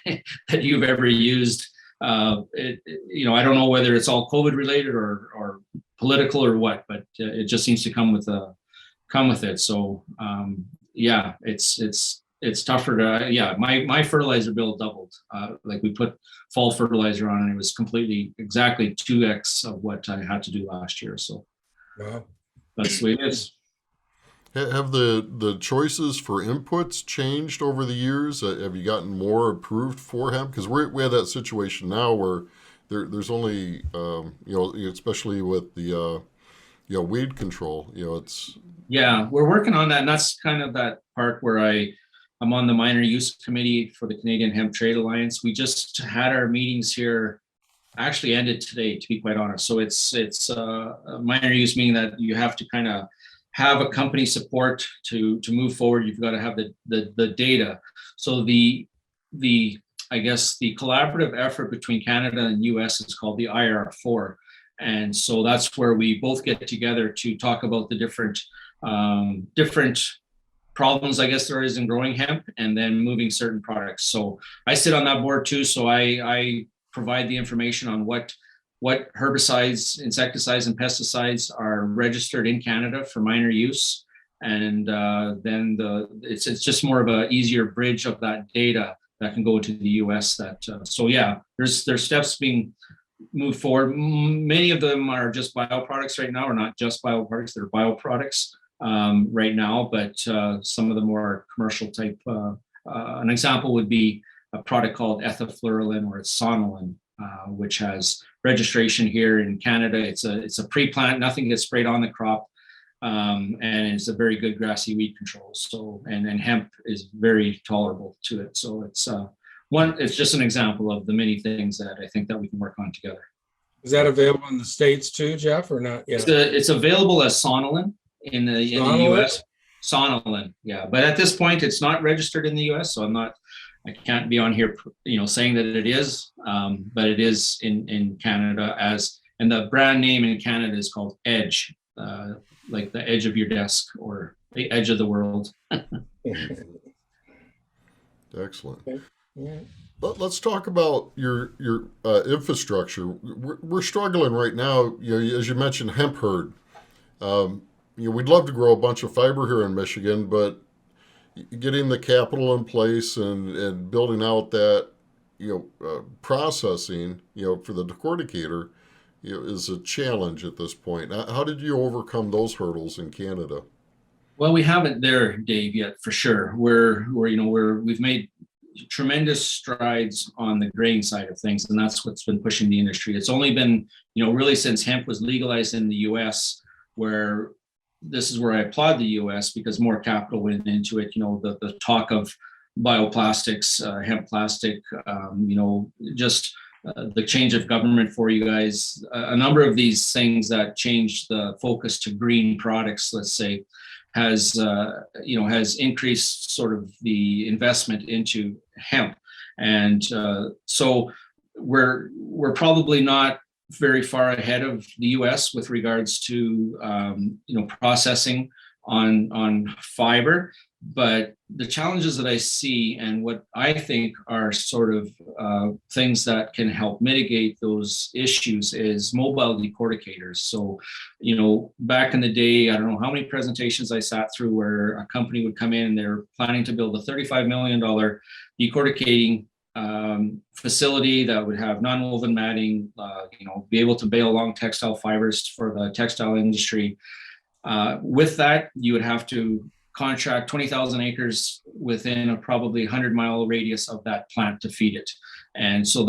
that you've ever used. I don't know whether it's all COVID related or political or what, but it just seems to come with it. So it's tougher to, my fertilizer bill doubled. Like we put fall fertilizer on and it was exactly 2x of what I had to do last year. So wow. That's the way it is.
Have the choices for inputs changed over the years? Have you gotten more approved for hemp? Because we have that situation now where there's only, especially with the weed control, it's.
Yeah, we're working on that. And that's kind of that part where I'm on the minor use committee for the Canadian Hemp Trade Alliance. We just had our meetings here, actually ended today, to be quite honest. So it's a minor use, meaning that you have to kind of have a company support to move forward. You've got to have the data. So I guess the collaborative effort between Canada and US is called the IR4. And so that's where we both get together to talk about the different problems, I guess, there is in growing hemp and then moving certain products. So I sit on that board too. So I provide the information on what herbicides, insecticides, and pesticides are registered in Canada for minor use. And then it's just more of an easier bridge of that data that can go to the US. There's steps being move forward. Many of them are just bioproducts right now, or not just bioproducts, they're bioproducts right now, but some of the more commercial type, an example would be a product called ethafluralin, or it's sonolin, which has registration here in Canada. It's a pre-plant, nothing gets sprayed on the crop, and it's a very good grassy weed control. So, and hemp is very tolerable to it. So it's just an example of the many things that I think that we can work on together.
Is that available in the States too, Jeff, or not yet?
It's available as sonolin in the US. Sonolin, yeah. But at this point, it's not registered in the US, so I can't be on here, saying that it is, but it is in Canada and the brand name in Canada is called Edge, like the edge of your desk or the edge of the world.
Excellent.
Yeah.
Let's talk about your infrastructure. We're struggling right now. As you mentioned, hemp herd. We'd love to grow a bunch of fiber here in Michigan, but getting the capital in place and building out that processing for the decorticator is a challenge at this point. How did you overcome those hurdles in Canada?
Well, we haven't there, Dave, yet for sure. We've made tremendous strides on the grain side of things, and that's what's been pushing the industry. It's only been really since hemp was legalized in the US, where this is where I applaud the US, because more capital went into it. The talk of bioplastics, hemp plastic, just the change of government for you guys, a number of these things that changed the focus to green products, let's say, has increased sort of the investment into hemp. And so we're probably not very far ahead of the US with regards to processing on fiber, but the challenges that I see and what I think are sort of things that can help mitigate those issues is mobile decorticators. So back in the day, I don't know how many presentations I sat through where a company would come in and they're planning to build a $35 million decorticating facility that would have non-woven matting, be able to bale long textile fibers for the textile industry. With that, you would have to contract 20,000 acres within a probably 100-mile radius of that plant to feed it. And so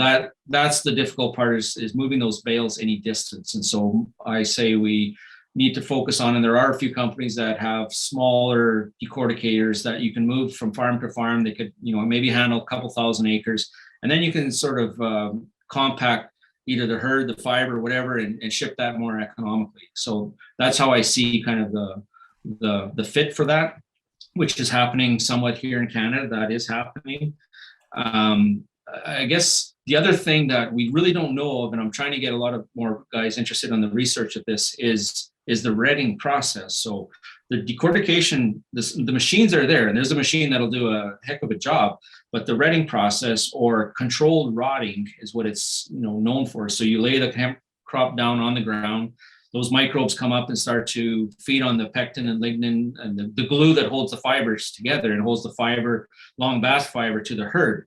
that's the difficult part is moving those bales any distance. And so I say we need to focus on, and there are a few companies that have smaller decorticators that you can move from farm to farm. They could, maybe handle a couple thousand acres, and then you can sort of compact either the herd, the fiber, whatever, and ship that more economically. So that's how I see kind of the fit for that, which is happening somewhat here in Canada. That is happening. I guess the other thing that we really don't know of, and I'm trying to get a lot of more guys interested in the research of this, is the retting process. So the decortication, the machines are there, and there's a machine that'll do a heck of a job, but the retting process, or controlled rotting, is what it's known for. So you lay the hemp crop down on the ground, those microbes come up and start to feed on the pectin and lignin and the glue that holds the fibers together and holds the fiber, long bast fiber, to the herd.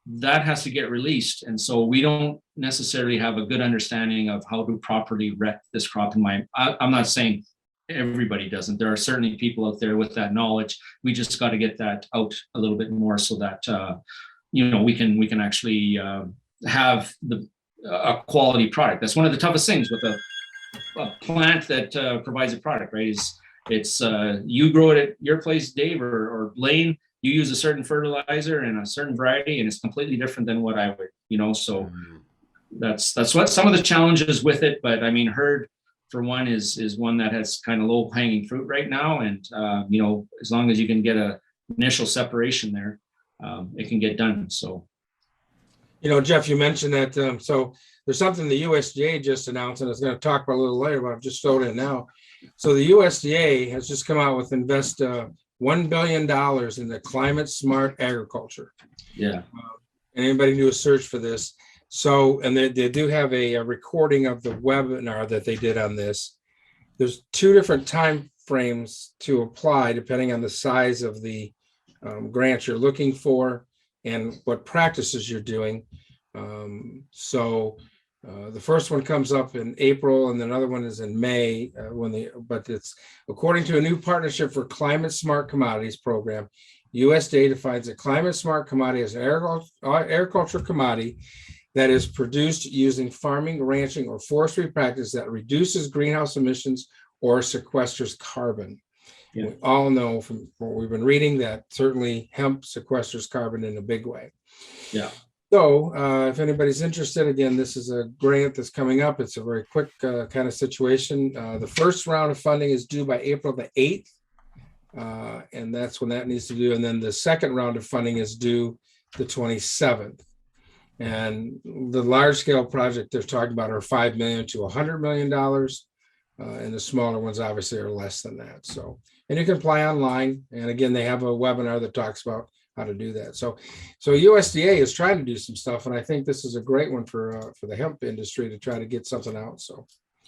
That has to get released. And so we don't necessarily have a good understanding of how to properly ret this crop. I'm not saying everybody doesn't. There are certainly people out there with that knowledge. We just got to get that out a little bit more so that we can actually have a quality product. That's one of the toughest things with a plant that provides a product, right? It's you grow it at your place, Dave or Blaine. You use a certain fertilizer and a certain variety, and it's completely different than what I would, so that's what some of the challenges with it. But I mean, herd, for one, is one that has kind of low hanging fruit right now. And, as long as you can get a initial separation there, it can get done. So,
Jeff, you mentioned that. So there's something the USDA just announced, and I was going to talk about a little later, but I've just thrown it now. So the USDA has just come out with invest $1 billion in the climate smart agriculture.
Yeah.
And anybody do a search for this. So, and they do have a recording of the webinar that they did on this. There's two different time frames to apply depending on the size of the grant you're looking for and what practices you're doing. So The first one comes up in April, and another one is in May. But it's according to a new partnership for climate smart commodities program. USDA defines a climate smart commodity as an agriculture commodity that is produced using farming, ranching, or forestry practice that reduces greenhouse emissions or sequesters carbon. Yeah. We all know from what we've been reading that certainly hemp sequesters carbon in a big way.
Yeah.
So if anybody's interested, again, this is a grant that's coming up. It's a very quick kind of situation. The first round of funding is due by April the 8th. And that's when that needs to do. And then the second round of funding is due the 27th. And the large scale project they're talking about are $5 million to $100 million. And the smaller ones obviously are less than that. So, and you can apply online. And again, they have a webinar that talks about how to do that. So USDA is trying to do some stuff, and I think this is a great one for the hemp industry to try to get something out. So,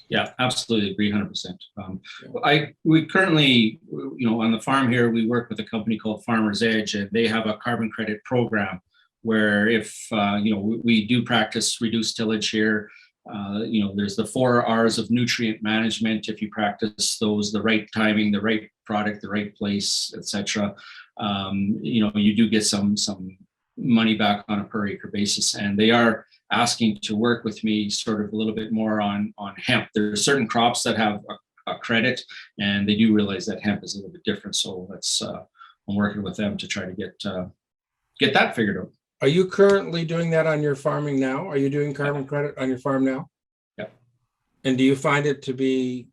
yeah, absolutely agree, 100%. We currently, on the farm here, we work with a company called Farmer's Edge, and they have a carbon credit program where if we do practice reduced tillage here. There's the 4 R's of nutrient management. If you practice those, the right timing, the right product, the right place, etc. You do get some money back on a per acre basis, and they are asking to work with me sort of a little bit more on hemp. There are certain crops that have a credit, and they do realize that hemp is a little bit different. So I'm working with them to try to get that figured out.
Are you currently doing that on your farming now? Are you doing carbon credit on your farm now?
Yeah. And
do you find it to be,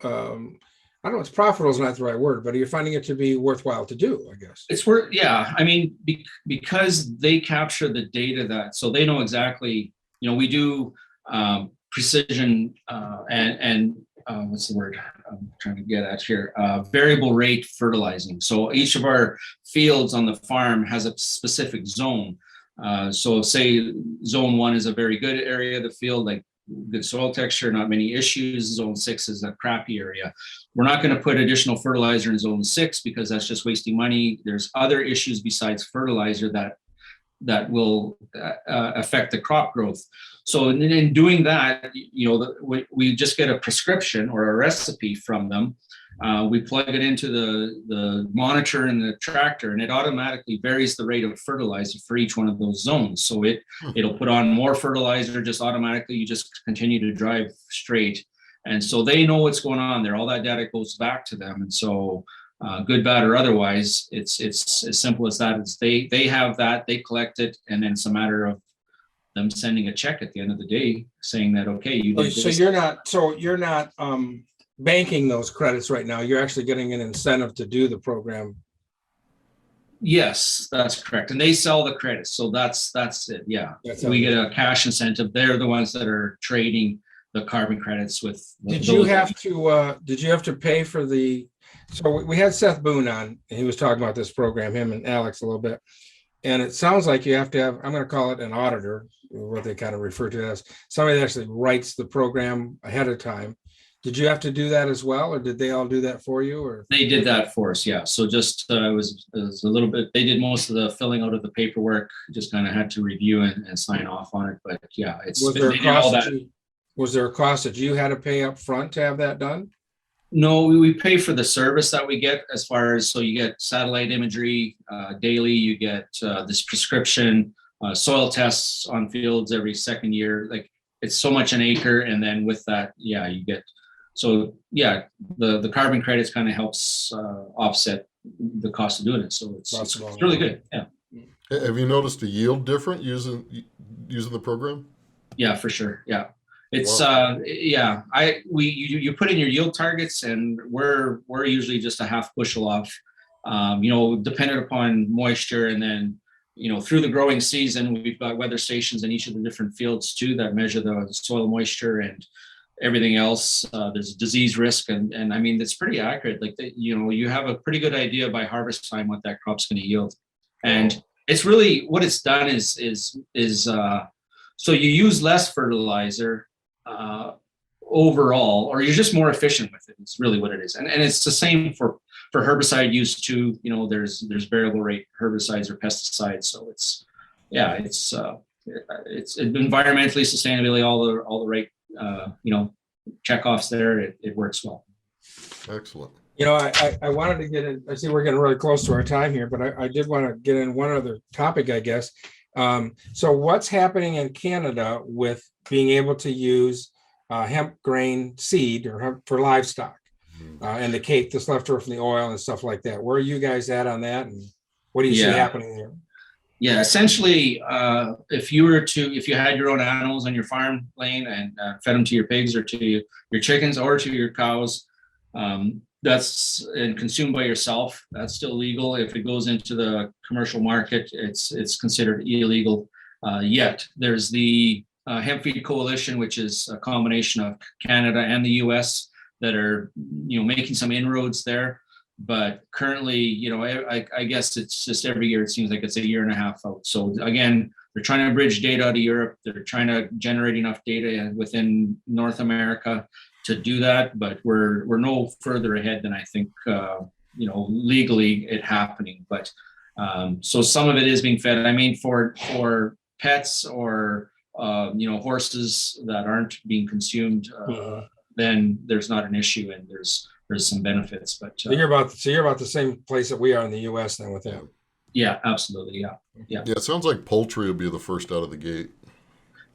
I don't know, it's profitable is not the right word, but are you finding it to be worthwhile to do, I guess?
It's yeah. I mean, because they capture the data so they know exactly, we do precision and what's the word I'm trying to get at here? Variable rate fertilizing. So each of our fields on the farm has a specific zone. So say zone 1 is a very good area of the field, like good soil texture, not many issues. Zone 6 is a crappy area. We're not going to put additional fertilizer in zone 6 because that's just wasting money. There's other issues besides fertilizer that will affect the crop growth. So in doing that, we just get a prescription or a recipe from them. We plug it into the monitor in the tractor, and it automatically varies the rate of fertilizer for each one of those zones. So it'll put on more fertilizer just automatically. You just continue to drive straight. And so they know what's going on there. All that data goes back to them. And so good, bad, or otherwise, it's as simple as that. They have that, they collect it, and then it's a matter of them sending a check at the end of the day saying that, okay, you did this.
So you're not banking those credits right now. You're actually getting an incentive to do the program.
Yes, that's correct. And they sell the credits. So that's it. Yeah. We get a cash incentive. They're the ones that are trading the carbon credits with.
Did you have to pay for so we had Seth Boone on, and he was talking about this program, him and Alex a little bit. And it sounds like you have to have, I'm going to call it an auditor, what they kind of refer to as somebody that actually writes the program ahead of time. Did you have to do that as well, or did they all do that for you? Or
they did that for us, yeah. So just it was a little bit. They did most of the filling out of the paperwork. Just kind of had to review and sign off on it. But yeah,
was there a cost that you had to pay up front to have that done?
No, we pay for the service that we get as far as, so you get satellite imagery daily, you get this prescription, soil tests on fields every second year. Like it's so much an acre. And then with that, yeah, you get, so yeah, the carbon credits kind of helps offset the cost of doing it. So it's really good. Yeah.
Have you noticed a yield difference using the program?
Yeah, for sure. Yeah. It's you put in your yield targets, and we're usually just a half bushel off, dependent upon moisture. And then, through the growing season, we've got weather stations in each of the different fields too that measure the soil moisture and everything else. There's disease risk, and I mean, it's pretty accurate. Like you have a pretty good idea by harvest time what that crop's going to yield. And it's really what it's done is so you use less fertilizer overall, or you're just more efficient with it. It's really what it is. And it's the same for herbicide use too. There's variable rate herbicides or pesticides. So it's it's environmentally, sustainability, all the right, checkoffs there. It works well.
Excellent.
I wanted to get in. I see we're getting really close to our time here, but I did want to get in one other topic, I guess. So what's happening in Canada with being able to use hemp grain seed or hemp for livestock and the cake that's left over from the oil and stuff like that? Where are you guys at on that, and what do you see happening there?
Yeah, essentially, if you had your own animals on your farm lane and fed them to your pigs or to your chickens or to your cows, that's and consumed by yourself, that's still legal. If it goes into the commercial market, it's considered illegal. Yet there's the Hemp Feed Coalition, which is a combination of Canada and the U.S. that are making some inroads there. But currently, I guess it's just every year, it seems like it's a year and a half out. So again, they're trying to bridge data to Europe. They're trying to generate enough data within North America to do that. But we're no further ahead than I think, legally it happening. But so some of it is being fed. I mean, for pets or, horses that aren't being consumed, then there's not an issue, and there's some benefits. But
so you're about the same place that we are in the U.S. then with them.
Yeah, absolutely. Yeah.
It sounds like poultry will be the first out of the gate.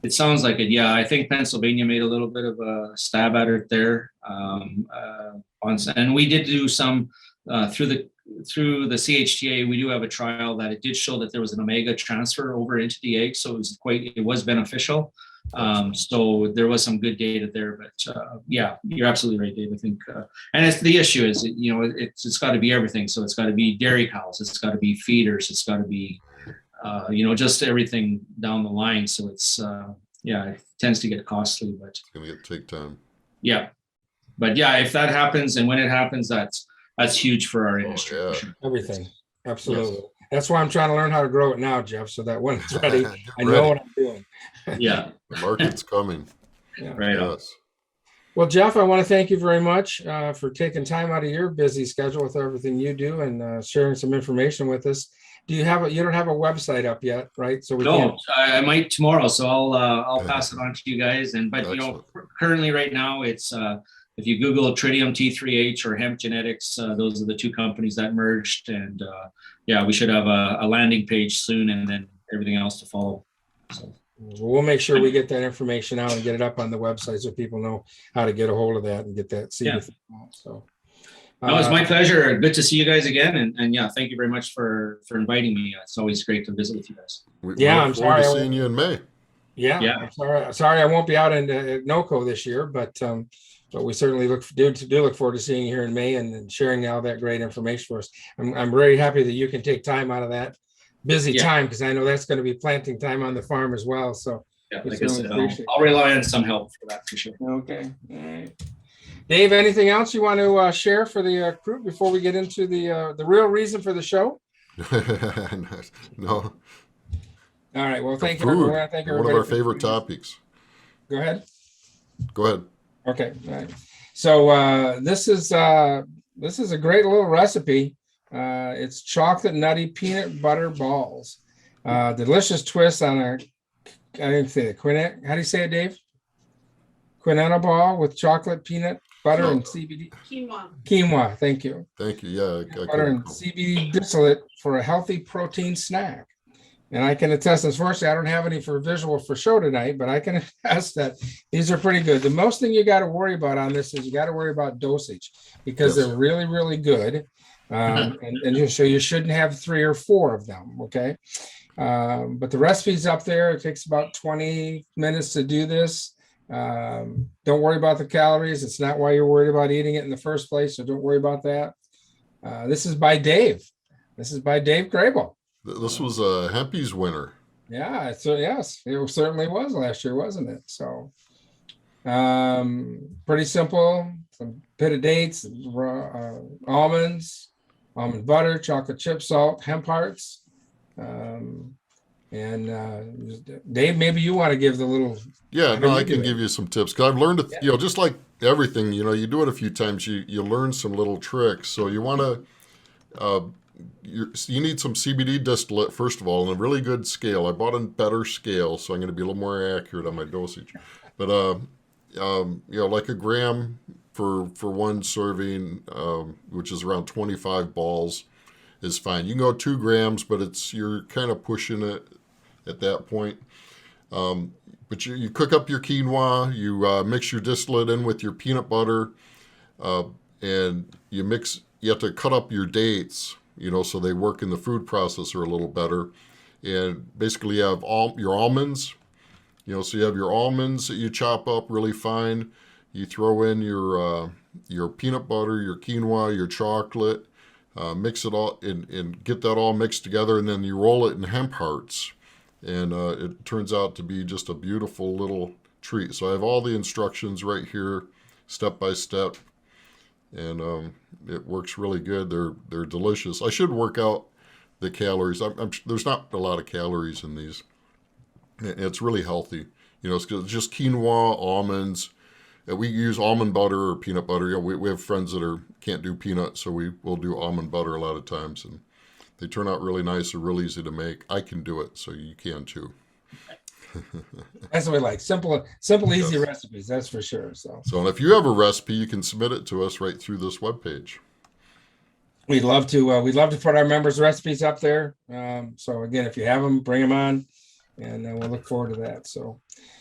It sounds like it. Yeah, I think Pennsylvania made a little bit of a stab at it there. And we did do some through the CHTA. We do have a trial that it did show that there was an omega transfer over into the egg, so it was beneficial. So there was some good data there, but you're absolutely right, Dave. I think, and it's the issue is, it's got to be everything. So it's got to be dairy cows, it's got to be feeders, it's got to be, just everything down the line. So it's, it tends to get costly, but
it's going to take time.
Yeah, but if that happens, and when it happens, that's huge for our industry.
Everything, absolutely. Yes. That's why I'm trying to learn how to grow it now, Jeff, so that when it's ready, I know what I'm doing.
Yeah.
The market's coming.
Yeah. Right.
Yes.
Well, Jeff, I want to thank you very much for taking time out of your busy schedule with everything you do and sharing some information with us. You don't have a website up yet, right? So
I might tomorrow. So I'll pass it on to you guys. But currently right now it's if you Google Tritium T3H or Hemp Genetics, those are the two companies that merged. And we should have a landing page soon, and then everything else to follow. So
we'll make sure we get that information out and get it up on the website so people know how to get a hold of that and get that seed. So
it's my pleasure. Good to see you guys again. And thank you very much for inviting me. It's always great to visit with you guys.
I'm sorry.
Seeing you in May.
I'm sorry I won't be out in NOCO this year, but we certainly do look forward to seeing you here in May and sharing all that great information for us. I'm very happy that you can take time out of that busy time, because I know that's going to be planting time on the farm as well. So
like I said, I'll rely on some help for that for sure.
Okay. All right. Dave, anything else you want to share for the group before we get into the real reason for the show?
No.
All right. Well, thank you, everyone. Thank you, everybody.
One of our favorite topics.
Go ahead. Okay. All right. So this is a great little recipe. It's chocolate nutty peanut butter balls. Delicious twist on I didn't say it. How do you say it, Dave? Quinetta ball with chocolate, peanut butter, and CBD. Quinoa. Thank you.
Yeah.
Butter and CBD distillate for a healthy protein snack. And I can attest, unfortunately, I don't have any for visual for show tonight, but I can attest that these are pretty good. The most thing you got to worry about on this is you got to worry about dosage, because they're really, really good. So you shouldn't have 3 or 4 of them. Okay. But the recipe's up there. It takes about 20 minutes to do this. Don't worry about the calories. It's not why you're worried about eating it in the first place. So don't worry about that. This is by Dave. This is by Dave Grable.
This was a Hempy's winner.
Yeah. So yes, it certainly was last year, wasn't it? So pretty simple. Some pitted dates, almonds, almond butter, chocolate chip, salt, hemp hearts. Dave, maybe you want to give the little.
I can give you some tips, because I've learned it, just like everything, you do it a few times, you learn some little tricks. So you want to you need some CBD distillate, first of all, and a really good scale. I bought a better scale, so I'm going to be a little more accurate on my dosage. But, like a gram for one serving, which is around 25 balls, is fine. You can go 2 grams, but you're kind of pushing it at that point. But you cook up your quinoa, you mix your distillate in with your peanut butter, and you have to cut up your dates, so they work in the food processor a little better. And basically you have your almonds, so you have your almonds that you chop up really fine. You throw in your peanut butter, your quinoa, your chocolate, mix it all and get that all mixed together, and then you roll it in hemp hearts. And it turns out to be just a beautiful little treat. So I have all the instructions right here, step by step, and it works really good. They're delicious. I should work out the calories. There's not a lot of calories in these. It's really healthy. It's just quinoa, almonds. We use almond butter or peanut butter. We have friends that can't do peanut, so we will do almond butter a lot of times, and they turn out really nice and real easy to make. I can do it, so you can too.
That's what we like. Simple, easy recipes. That's for sure. So
if you have a recipe, you can submit it to us right through this webpage.
We'd love to. We'd love to put our members' recipes up there. So again, if you have them, bring them on, and we'll look forward to that. So.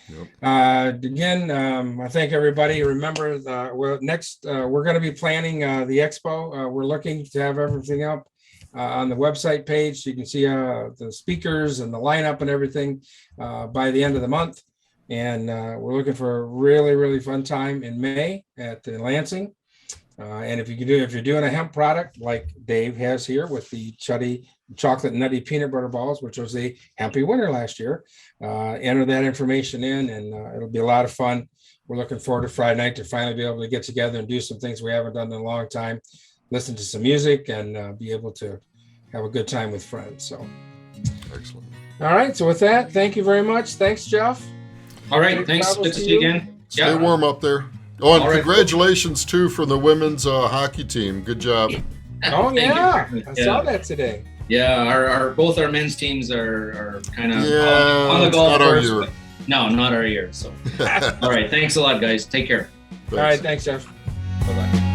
Yep. Again, I thank everybody. Remember, we're going to be planning the expo. We're looking to have everything up on the website page. You can see the speakers and the lineup and everything by the end of the month. And we're looking for a really, really fun time in May at Lansing. And if you're doing a hemp product like Dave has here with the Chuddy chocolate nutty peanut butter balls, which was a Hempy winner last year, enter that information in, and it'll be a lot of fun. We're looking forward to Friday night to finally be able to get together and do some things we haven't done in a long time, listen to some music, and be able to have a good time with friends. So,
excellent.
All right. So with that, thank you very much. Thanks, Jeff.
All right. Thanks. Good to see you again.
Stay warm up there. Oh, and congratulations too for the women's hockey team. Good job.
Oh yeah, I saw that today.
Yeah, both our men's teams are kind of on the golf course. No, not our year. So, all right. Thanks a lot, guys. Take care.
All right. Thanks, Jeff.
Bye-bye.